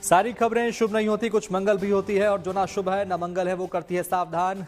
सारी खबरें शुभ नहीं होती, कुछ मंगल भी होती है और जो ना शुभ है ना मंगल है वो करती है सावधान।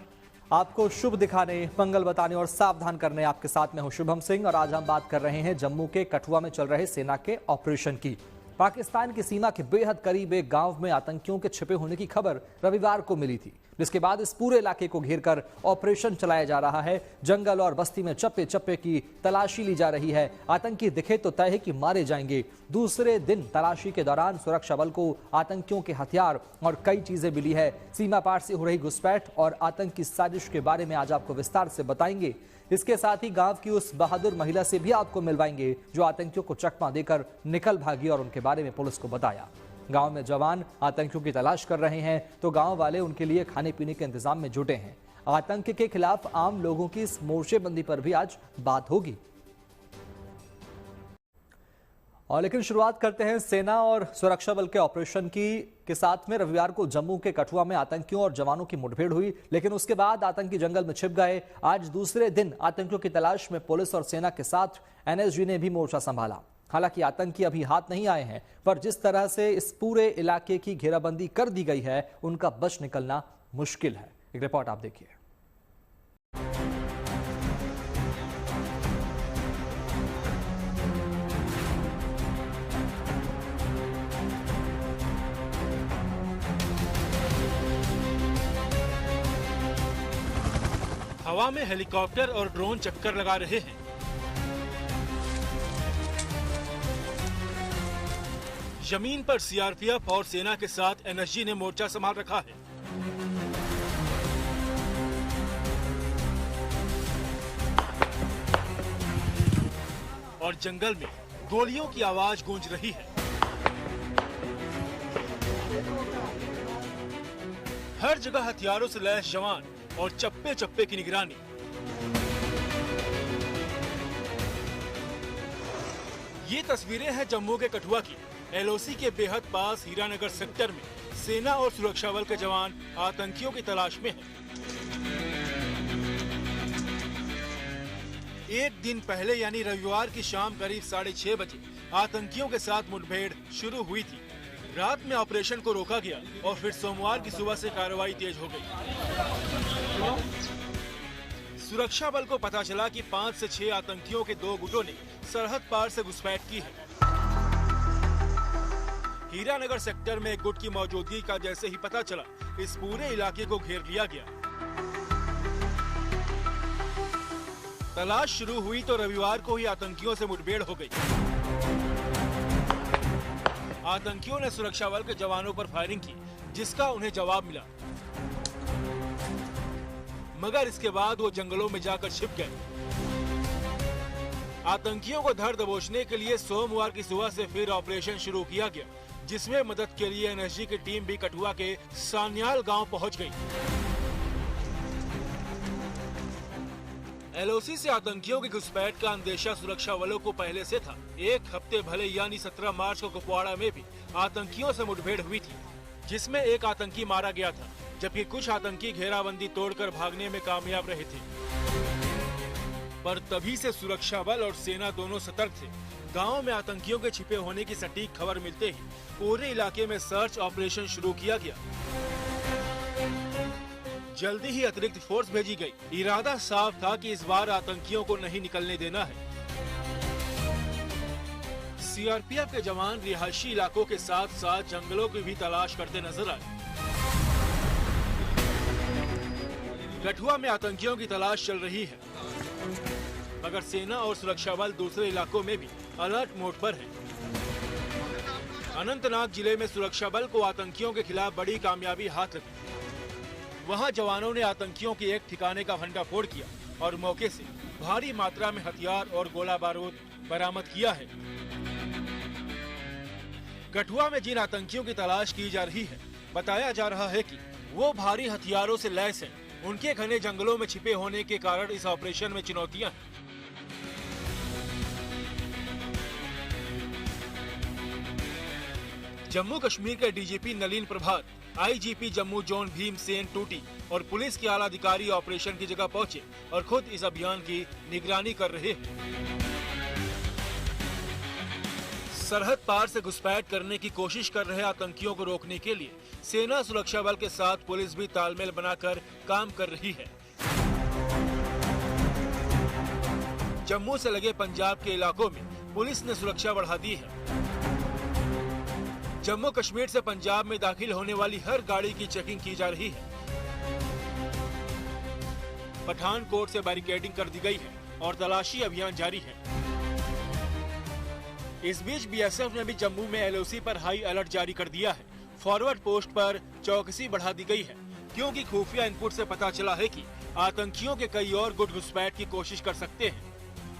आपको शुभ दिखाने, मंगल बताने और सावधान करने आपके साथ में हूं शुभम सिंह। और आज हम बात कर रहे हैं जम्मू के कठुआ में चल रहे सेना के ऑपरेशन की। पाकिस्तान की सीमा के बेहद करीब एक गांव में आतंकियों के छिपे होने की खबर रविवार को मिली थी, जिसके बाद इस पूरे इलाके को घेरकर ऑपरेशन चलाया जा रहा है। जंगल और बस्ती में चप्पे चप्पे की तलाशी ली जा रही है। आतंकी दिखे तो तय है कि मारे जाएंगे। दूसरे दिन तलाशी के दौरान सुरक्षा बल को आतंकियों के हथियार और कई चीजें मिली है। सीमा पार से हो रही घुसपैठ और आतंकी साजिश के बारे में आज आपको विस्तार से बताएंगे। इसके साथ ही गांव की उस बहादुर महिला से भी आपको मिलवाएंगे जो आतंकियों को चकमा देकर निकल भागी और उनके बारे में पुलिस को बताया। गांव में जवान आतंकियों की तलाश कर रहे हैं तो गांव वाले उनके लिए खाने पीने के इंतजाम में जुटे हैं। आतंक के खिलाफ आम लोगों की इस मोर्चेबंदी पर भी आज बात होगी। और लेकिन शुरुआत करते हैं सेना और सुरक्षा बल के ऑपरेशन के साथ में। रविवार को जम्मू के कठुआ में आतंकियों और जवानों की मुठभेड़ हुई, लेकिन उसके बाद आतंकी जंगल में छिप गए। आज दूसरे दिन आतंकियों की तलाश में पुलिस और सेना के साथ एनएसजी ने भी मोर्चा संभाला। हालांकि आतंकी अभी हाथ नहीं आए हैं, पर जिस तरह से इस पूरे इलाके की घेराबंदी कर दी गई है उनका बच निकलना मुश्किल है। एक रिपोर्ट आप देखिए। हवा में हेलीकॉप्टर और ड्रोन चक्कर लगा रहे हैं। जमीन पर सीआरपीएफ और सेना के साथ एनएसजी ने मोर्चा संभाल रखा है। और जंगल में गोलियों की आवाज गूंज रही है। हर जगह हथियारों से लैस जवान और चप्पे चप्पे की निगरानी। ये तस्वीरें हैं जम्मू के कठुआ की। एलओसी के बेहद पास हीरानगर सेक्टर में सेना और सुरक्षा बल के जवान आतंकियों की तलाश में हैं। एक दिन पहले यानी रविवार की शाम करीब 6:30 बजे आतंकियों के साथ मुठभेड़ शुरू हुई थी। रात में ऑपरेशन को रोका गया और फिर सोमवार की सुबह से कार्रवाई तेज हो गई। सुरक्षा बल को पता चला कि 5 से 6 आतंकियों के 2 गुटों ने सरहद पार से घुसपैठ की है। हीरानगर सेक्टर में एक गुट की मौजूदगी का जैसे ही पता चला, इस पूरे इलाके को घेर लिया गया। तलाश शुरू हुई तो रविवार को ही आतंकियों से मुठभेड़ हो गई। आतंकियों ने सुरक्षा बल के जवानों पर फायरिंग की, जिसका उन्हें जवाब मिला, मगर इसके बाद वो जंगलों में जाकर छिप गए। आतंकियों को धर दबोचने के लिए सोमवार की सुबह से फिर ऑपरेशन शुरू किया गया, जिसमें मदद के लिए एनएसजी की टीम भी कठुआ के सान्याल गांव पहुंच गई। एलओसी से आतंकियों की घुसपैठ का अंदेशा सुरक्षा बलों को पहले से था। एक हफ्ते भले यानी 17 मार्च को कुपवाड़ा में भी आतंकियों से मुठभेड़ हुई थी, जिसमें एक आतंकी मारा गया था, जबकि कुछ आतंकी घेराबंदी तोड़कर भागने में कामयाब रहे थे। पर तभी से सुरक्षा बल और सेना दोनों सतर्क थे। गांव में आतंकियों के छिपे होने की सटीक खबर मिलते ही पूरे इलाके में सर्च ऑपरेशन शुरू किया गया। जल्दी ही अतिरिक्त फोर्स भेजी गई। इरादा साफ था कि इस बार आतंकियों को नहीं निकलने देना है। सीआरपीएफ के जवान रिहायशी इलाकों के साथ साथ जंगलों की भी तलाश करते नजर आए। कठुआ में आतंकियों की तलाश चल रही है, मगर सेना और सुरक्षा बल दूसरे इलाकों में भी अलर्ट मोड पर है। अनंतनाग जिले में सुरक्षा बल को आतंकियों के खिलाफ बड़ी कामयाबी हाथ लगी। वहां जवानों ने आतंकियों के एक ठिकाने का भंडाफोड़ किया और मौके से भारी मात्रा में हथियार और गोला बारूद बरामद किया है। कठुआ में जिन आतंकियों की तलाश की जा रही है, बताया जा रहा है कि वो भारी हथियारों से लैस हैं। उनके घने जंगलों में छिपे होने के कारण इस ऑपरेशन में चुनौतियां हैं। जम्मू कश्मीर के डीजीपी नलिन प्रभात, आईजीपी जम्मू जोन भीमसेन टूटी और पुलिस के आला अधिकारी ऑपरेशन की जगह पहुंचे और खुद इस अभियान की निगरानी कर रहे हैं। सरहद पार से घुसपैठ करने की कोशिश कर रहे आतंकियों को रोकने के लिए सेना सुरक्षा बल के साथ पुलिस भी तालमेल बनाकर काम कर रही है। जम्मू से लगे पंजाब के इलाकों में पुलिस ने सुरक्षा बढ़ा दी है। जम्मू कश्मीर से पंजाब में दाखिल होने वाली हर गाड़ी की चेकिंग की जा रही है। पठानकोट से बैरिकेडिंग कर दी गई है और तलाशी अभियान जारी है। इस बीच बीएसएफ ने भी जम्मू में एलओसी पर हाई अलर्ट जारी कर दिया है। फॉरवर्ड पोस्ट पर चौकसी बढ़ा दी गई है क्योंकि खुफिया इनपुट से पता चला है कि आतंकियों के कई और गुट घुसपैठ की कोशिश कर सकते हैं।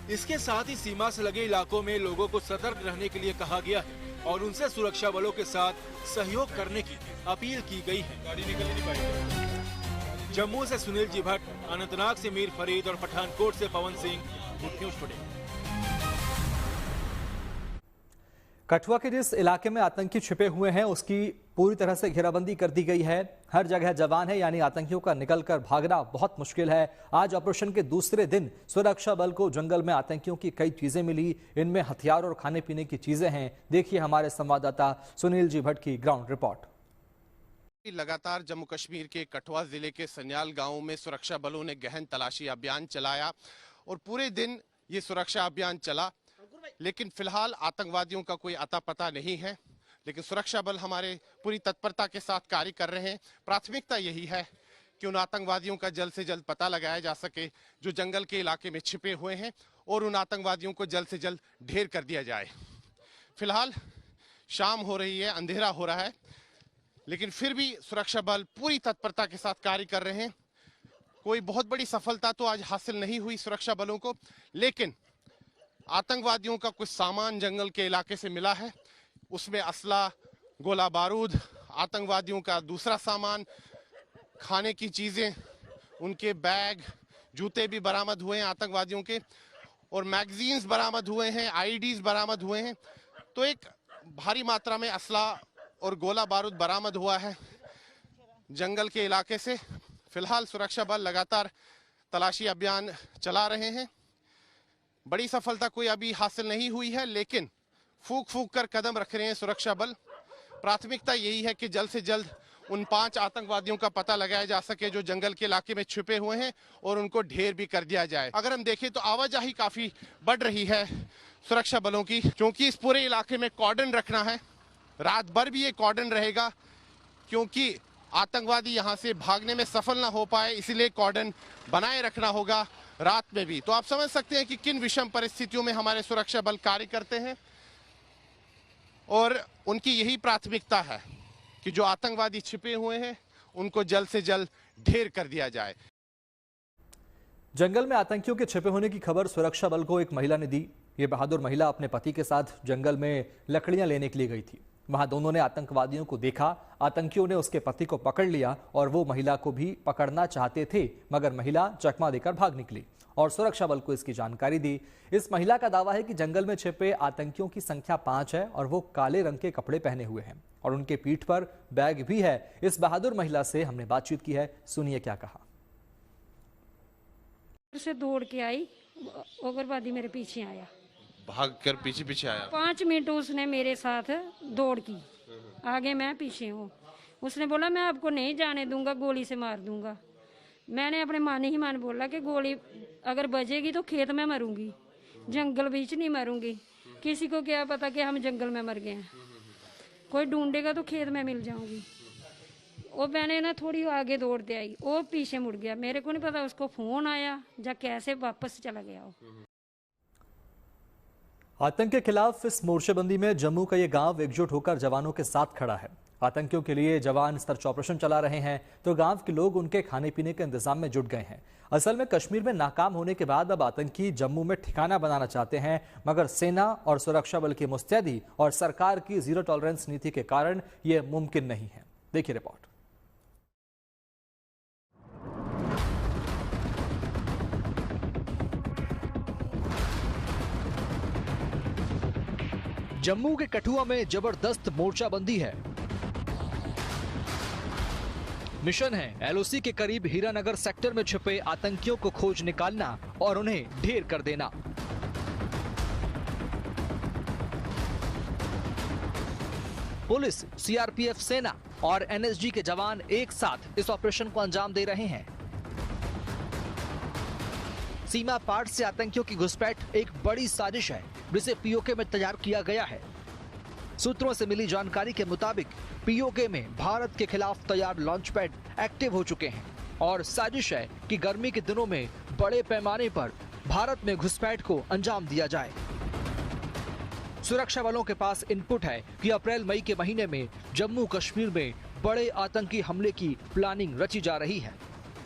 इसके साथ ही सीमा से लगे इलाकों में लोगों को सतर्क रहने के लिए कहा गया है और उनसे सुरक्षा बलों के साथ सहयोग करने की अपील की गई है। गाड़ी निकल नहीं पाएगी। जम्मू से सुनील जी भट्ट, अनंतनाग से मीर फरीद और पठानकोट से Pawan Singh, good news today. Kathua के जिस इलाके में आतंकी छिपे हुए हैं उसकी पूरी तरह से घेराबंदी कर दी गई है। हर जगह जवान है, यानी आतंकियों का निकलकर भागना बहुत मुश्किल है। आज ऑपरेशन के दूसरे दिन सुरक्षा बल को जंगल में आतंकियों की कई चीजें मिली। इनमें हथियार और खाने पीने की चीजें हैं। देखिए हमारे संवाददाता सुनील जी भट्ट की ग्राउंड रिपोर्ट। लगातार जम्मू कश्मीर के कठुआ जिले के सन्याल गांव में सुरक्षा बलों ने गहन तलाशी अभियान चलाया और पूरे दिन ये सुरक्षा अभियान चला, लेकिन फिलहाल आतंकवादियों का कोई अता पता नहीं है। लेकिन सुरक्षा बल हमारे पूरी तत्परता के साथ कार्य कर रहे हैं। प्राथमिकता यही है कि उन आतंकवादियों का जल्द से जल्द पता लगाया जा सके जो जंगल के इलाके में छिपे हुए हैं और उन आतंकवादियों को जल्द से जल्द ढेर कर दिया जाए। फिलहाल शाम हो रही है, अंधेरा हो रहा है, लेकिन फिर भी सुरक्षा बल पूरी तत्परता के साथ कार्य कर रहे हैं। कोई बहुत बड़ी सफलता तो आज हासिल नहीं हुई सुरक्षा बलों को, लेकिन आतंकवादियों का कुछ सामान जंगल के इलाके से मिला है। उसमें असला, गोला बारूद, आतंकवादियों का दूसरा सामान, खाने की चीजें, उनके बैग, जूते भी बरामद हुए हैं आतंकवादियों के, और मैगजीन्स बरामद हुए हैं, आईडीज बरामद हुए हैं। तो एक भारी मात्रा में असला और गोला बारूद बरामद हुआ है जंगल के इलाके से। फिलहाल सुरक्षा बल लगातार तलाशी अभियान चला रहे हैं। बड़ी सफलता कोई अभी हासिल नहीं हुई है, लेकिन फूक फूक कर कदम रख रहे हैं सुरक्षा बल। प्राथमिकता यही है कि जल्द से जल्द उन 5 आतंकवादियों का पता लगाया जा सके जो जंगल के इलाके में छुपे हुए हैं और उनको ढेर भी कर दिया जाए। अगर हम देखें तो आवाजाही काफी बढ़ रही है सुरक्षा बलों की, क्योंकि इस पूरे इलाके में कॉर्डन रखना है। रात भर भी ये कॉर्डन रहेगा क्योंकि आतंकवादी यहाँ से भागने में सफल ना हो पाए, इसीलिए कॉर्डन बनाए रखना होगा रात में भी। तो आप समझ सकते हैं कि किन विषम परिस्थितियों में हमारे सुरक्षा बल कार्य करते हैं और उनकी यही प्राथमिकता है कि जो आतंकवादी छिपे हुए हैं उनको जल्द से जल्द ढेर कर दिया जाए। जंगल में आतंकियों के छिपे होने की खबर सुरक्षा बल को एक महिला ने दी। ये बहादुर महिला अपने पति के साथ जंगल में लकड़ियां लेने के लिए गई थी। वहां दोनों ने आतंकवादियों को देखा। आतंकियों ने उसके पति को पकड़ लिया और वो महिला को भी पकड़ना चाहते थे, मगर महिला चकमा देकर भाग निकली और सुरक्षा बल को इसकी जानकारी दी। इस महिला का दावा है कि जंगल में छिपे आतंकियों की संख्या 5 है और वो काले रंग के कपड़े पहने हुए हैं और उनके पीठ पर बैग भी है। इस बहादुर महिला से हमने बातचीत की है, सुनिए क्या कहा। से दौड़ के आई, उग्रवादी मेरे पीछे आया, भाग कर पीछे पीछे आया। 5 मिनट उसने मेरे साथ दौड़ की, आगे मैं पीछे हूँ। उसने बोला मैं आपको नहीं जाने दूंगा, गोली से मार दूंगा। मैंने अपने मन ही मन बोला कि गोली अगर बजेगी तो खेत में मरूंगी, जंगल बीच नहीं मरूंगी। किसी को क्या पता कि हम जंगल में मर गए हैं, कोई ढूंढेगा तो खेत में मिल जाऊंगी। वो मैंने ना थोड़ी आगे दौड़ते आई, वो पीछे मुड़ गया। मेरे को नहीं पता उसको फोन आया या कैसे वापस चला गया वो। आतंक के खिलाफ इस मोर्चेबंदी में जम्मू का ये गांव एकजुट होकर जवानों के साथ खड़ा है। आतंकियों के लिए जवान सर्च ऑपरेशन चला रहे हैं तो गांव के लोग उनके खाने पीने के इंतजाम में जुट गए हैं। असल में कश्मीर में नाकाम होने के बाद अब आतंकी जम्मू में ठिकाना बनाना चाहते हैं, मगर सेना और सुरक्षा बल की मुस्तैदी और सरकार की जीरो टॉलरेंस नीति के कारण यह मुमकिन नहीं है। देखिए रिपोर्ट। जम्मू के कठुआ में जबरदस्त मोर्चाबंदी है। मिशन है एलओसी के करीब हीरानगर सेक्टर में छिपे आतंकियों को खोज निकालना और उन्हें ढेर कर देना। पुलिस, सीआरपीएफ, सेना और एनएसजी के जवान एक साथ इस ऑपरेशन को अंजाम दे रहे हैं। सीमा पार से आतंकियों की घुसपैठ एक बड़ी साजिश है जिसे पीओके में तैयार किया गया है। सूत्रों से मिली जानकारी के मुताबिक पीओके में भारत के खिलाफ तैयार लॉन्च पैड एक्टिव हो चुके हैं और साजिश है कि गर्मी के दिनों में बड़े पैमाने पर भारत में घुसपैठ को अंजाम दिया जाए। सुरक्षा बलों के पास इनपुट है कि अप्रैल-मई के महीने में जम्मू कश्मीर में बड़े आतंकी हमले की प्लानिंग रची जा रही है।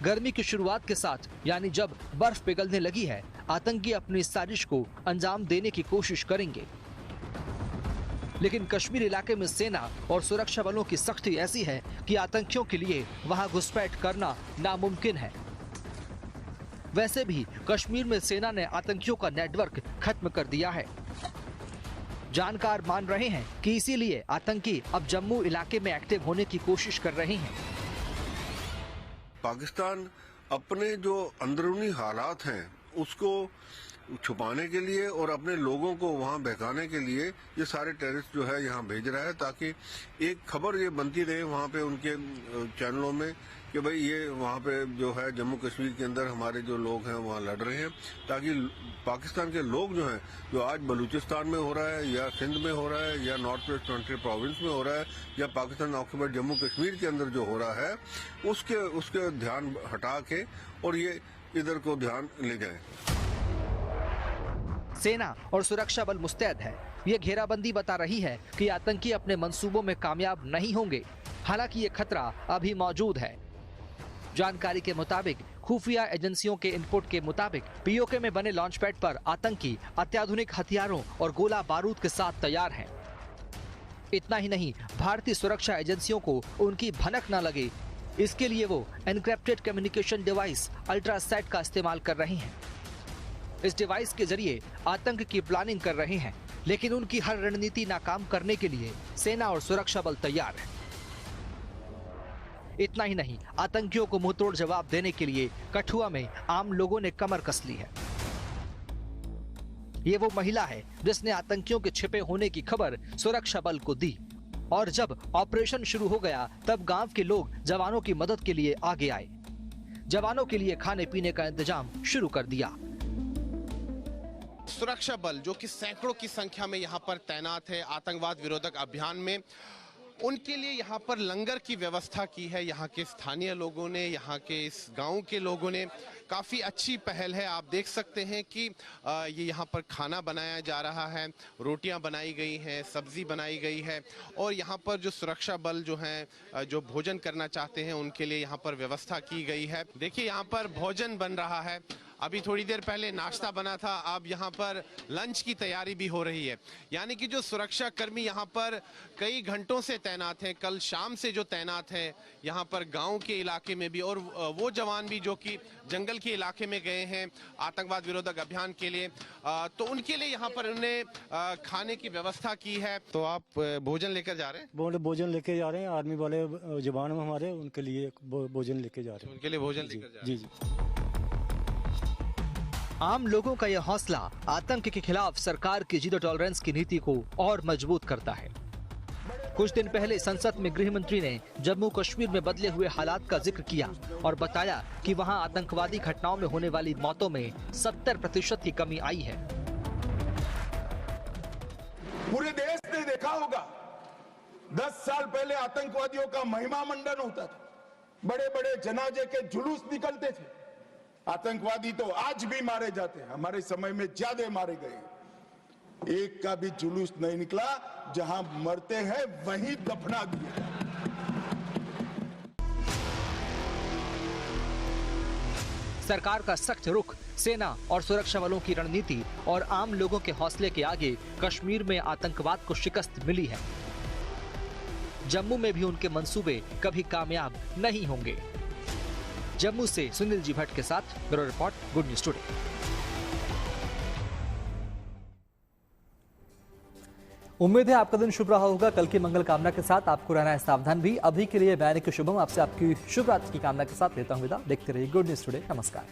गर्मी की शुरुआत के साथ यानी जब बर्फ पिघलने लगी है, आतंकी अपनी साजिश को अंजाम देने की कोशिश करेंगे। लेकिन कश्मीर इलाके में सेना और सुरक्षा बलों की सख्ती ऐसी है कि आतंकियों के लिए वहां घुसपैठ करना नामुमकिन है। वैसे भी कश्मीर में सेना ने आतंकियों का नेटवर्क खत्म कर दिया है। जानकार मान रहे हैं कि इसीलिए आतंकी अब जम्मू इलाके में एक्टिव होने की कोशिश कर रहे हैं। पाकिस्तान अपने जो अंदरूनी हालात हैं उसको छुपाने के लिए और अपने लोगों को वहां बहकाने के लिए ये सारे टेररिस्ट जो है यहाँ भेज रहा है, ताकि एक खबर ये बनती रहे वहां पे उनके चैनलों में कि भाई ये वहां पे जो है जम्मू कश्मीर के अंदर हमारे जो लोग हैं वहां लड़ रहे हैं, ताकि पाकिस्तान के लोग जो हैं जो आज बलूचिस्तान में हो रहा है या सिंध में हो रहा है या नॉर्थ वेस्ट फ्रंटियर प्रोविंस में हो रहा है या पाकिस्तान ऑक्यूपाइड जम्मू कश्मीर के अंदर जो हो रहा है उसके ध्यान हटा के और ये इधर को ध्यान ले जाए। सेना और सुरक्षा बल मुस्तैद है। ये घेराबंदी बता रही है कि आतंकी अपने मंसूबों में कामयाब नहीं होंगे। हालांकि ये खतरा अभी मौजूद है। जानकारी के मुताबिक खुफिया एजेंसियों के इनपुट के मुताबिक पीओके में बने लॉन्च पैड पर आतंकी अत्याधुनिक हथियारों और गोला बारूद के साथ तैयार हैं। इतना ही नहीं, भारतीय सुरक्षा एजेंसियों को उनकी भनक न लगे, इसके लिए वो एनक्रिप्टेड कम्युनिकेशन डिवाइस अल्ट्रासैट का इस्तेमाल कर रहे हैं। इस डिवाइस के जरिए आतंक की प्लानिंग कर रहे हैं, लेकिन उनकी हर रणनीति नाकाम करने के लिए सेना और सुरक्षा बल तैयार है। इतना ही नहीं, आतंकियों को मुंहतोड़ जवाब देने के लिए कठुआ में आम लोगों ने कमर कस ली है। ये वो महिला है जिसने आतंकियों के छिपे होने की खबर सुरक्षा बल को दी और जब ऑपरेशन शुरू हो गया तब गांव के लोग जवानों की मदद के लिए आगे आए। जवानों के लिए खाने पीने का इंतजाम शुरू कर दिया। सुरक्षा बल जो कि सैकड़ों की संख्या में यहाँ पर तैनात है आतंकवाद विरोधक अभियान में, उनके लिए यहाँ पर लंगर की व्यवस्था की है। यहाँ के स्थानीय लोगों ने, यहाँ के इस गांव के लोगों ने काफ़ी अच्छी पहल है। आप देख सकते हैं कि ये यहाँ पर खाना बनाया जा रहा है, रोटियां बनाई गई हैं, सब्जी बनाई गई है और यहाँ पर जो सुरक्षा बल जो हैं जो भोजन करना चाहते हैं उनके लिए यहाँ पर व्यवस्था की गई है। देखिए यहाँ पर भोजन बन रहा है। अभी थोड़ी देर पहले नाश्ता बना था, अब यहाँ पर लंच की तैयारी भी हो रही है। यानी कि जो सुरक्षा कर्मी यहाँ पर कई घंटों से तैनात हैं, कल शाम से जो तैनात हैं यहाँ पर गांव के इलाके में भी, और वो जवान भी जो कि जंगल के इलाके में गए हैं आतंकवाद विरोधक अभियान के लिए, तो उनके लिए यहाँ पर उन्हें खाने की व्यवस्था की है। तो आप भोजन लेकर जा रहे हैं? भोजन लेके जा रहे हैं। आर्मी वाले जवान हमारे, उनके लिए भोजन लेके जा रहे हैं। उनके लिए भोजन लेकर जा रहे हैं। जी। आम लोगों का यह हौसला आतंक के खिलाफ सरकार की जीरो टॉलरेंस की नीति को और मजबूत करता है। कुछ दिन पहले संसद में गृह मंत्री ने जम्मू कश्मीर में बदले हुए हालात का जिक्र किया और बताया कि वहां आतंकवादी घटनाओं में होने वाली मौतों में 70% की कमी आई है। पूरे देश ने देखा होगा 10 साल पहले आतंकवादियों का महिमा मंडन होता था, बड़े बड़े जनाजे के जुलूस निकलते थे। आतंकवादी तो आज भी मारे जाते हैं, हमारे समय में ज्यादा मारे गए। एक का भी जुलूस नहीं निकला, जहां मरते हैं वहीं दफना दिए। सरकार का सख्त रुख, सेना और सुरक्षा बलों की रणनीति और आम लोगों के हौसले के आगे कश्मीर में आतंकवाद को शिकस्त मिली है। जम्मू में भी उनके मंसूबे कभी कामयाब नहीं होंगे। जम्मू से सुनील जी भट्ट के साथ bureau report, good news today. उम्मीद है आपका दिन शुभ रहा होगा। कल की मंगल कामना के साथ आपको रहना है सावधान भी। अभी के लिए मैं शुभम आपसे आपकी शुभ रात्रि की कामना के साथ लेता हूं विदा। देखते रहिए गुड न्यूज टुडे। नमस्कार।